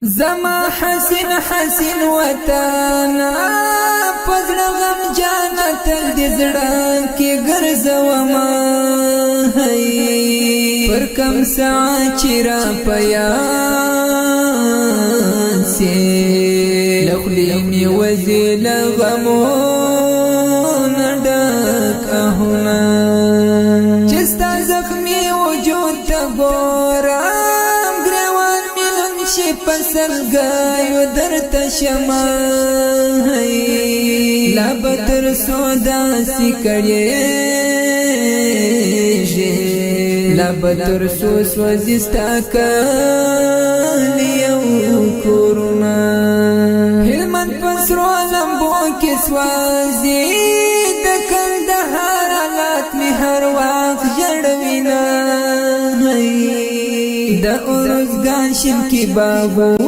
زما حسین حسین وطن پزړ غم جانت دې زړه کې ګرځوما پر کم ساعت چیرې پیا سي لخلي می وزل غمو ندک اهنا چستا زخمي وجود تبورم ګروان ملن شي پسل گایو درت شما لا بتر سودا سی کړي لا بتر سو سوزستا کلیو کورونا هلمن پسرو لمبو کې سوازي د کندهار حالات می هر وخت جړوینا د اورزګان شم کې باغونا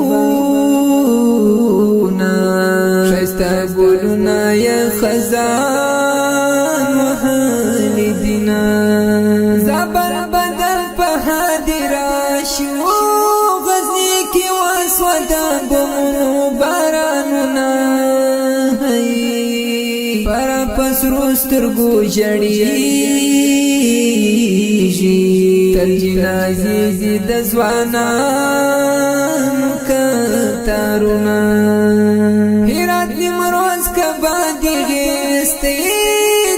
شایسته ګلونه یا خزان وهلي دینا زبر بدل په حاضراشو غزني کې وسودا بمونو بارانونه پر پسرو سترګو جړېږي تر جنازې د ځوانانو کتارونه هرات نیمروز کبا دې غېستې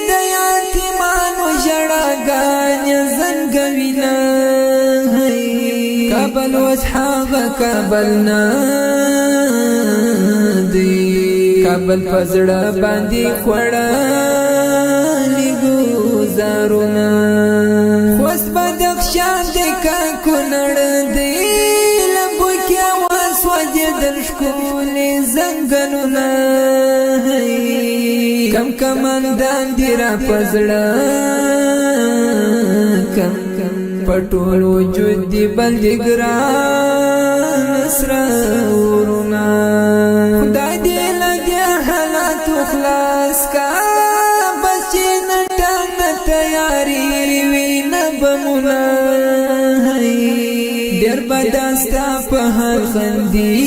د یتیمانو ژړاګانې زنګوینه کابل اوس هغه کابل نه دی کابل پزړه باندې خوړلي ګوزارونه خوست بدخشان دې کا کونړ دې لمبو کې اواز وځېدل ښکلي ځنګلونه کم کمندان دې را پزړه کم پټول وجود دی بلد ګران سرورنا خدای دې لګیا حالات خلاص کا بچی نټن تیاری وینا بمونا ډېر بداستا په هر خندېږي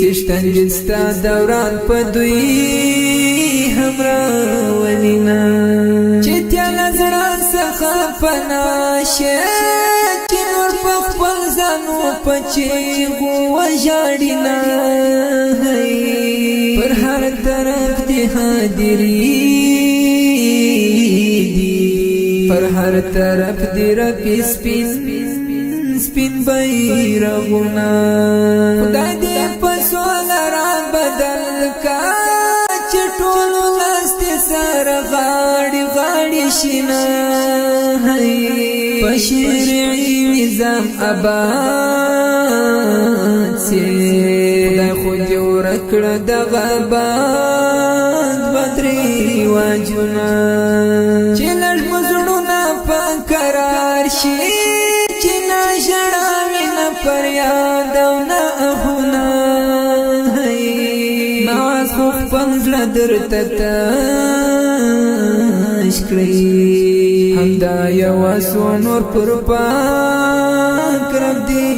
سشتن جستا دوران په دوی همرا ولینا پناشه چې نور په خپل ځانو پچې غو وژاړینا پر هر طرف دې حاضرې دي پر هر طرف دې رپي سپین سپین بیرغونه خدای دې په سوال را بدل کا چې ټول لاست سره غاړي غاړي شینا پشیرعی نظام آباد سی خدای خود جو رکڑ دغ آباد بدری واجونا چی لڑ مزڑونا پا قرار شی چی نا جڑاوی نا پریادو نا احونا نواز خوخ پنزل در تتاشکری همدا یو سو نور پر پاک رب دی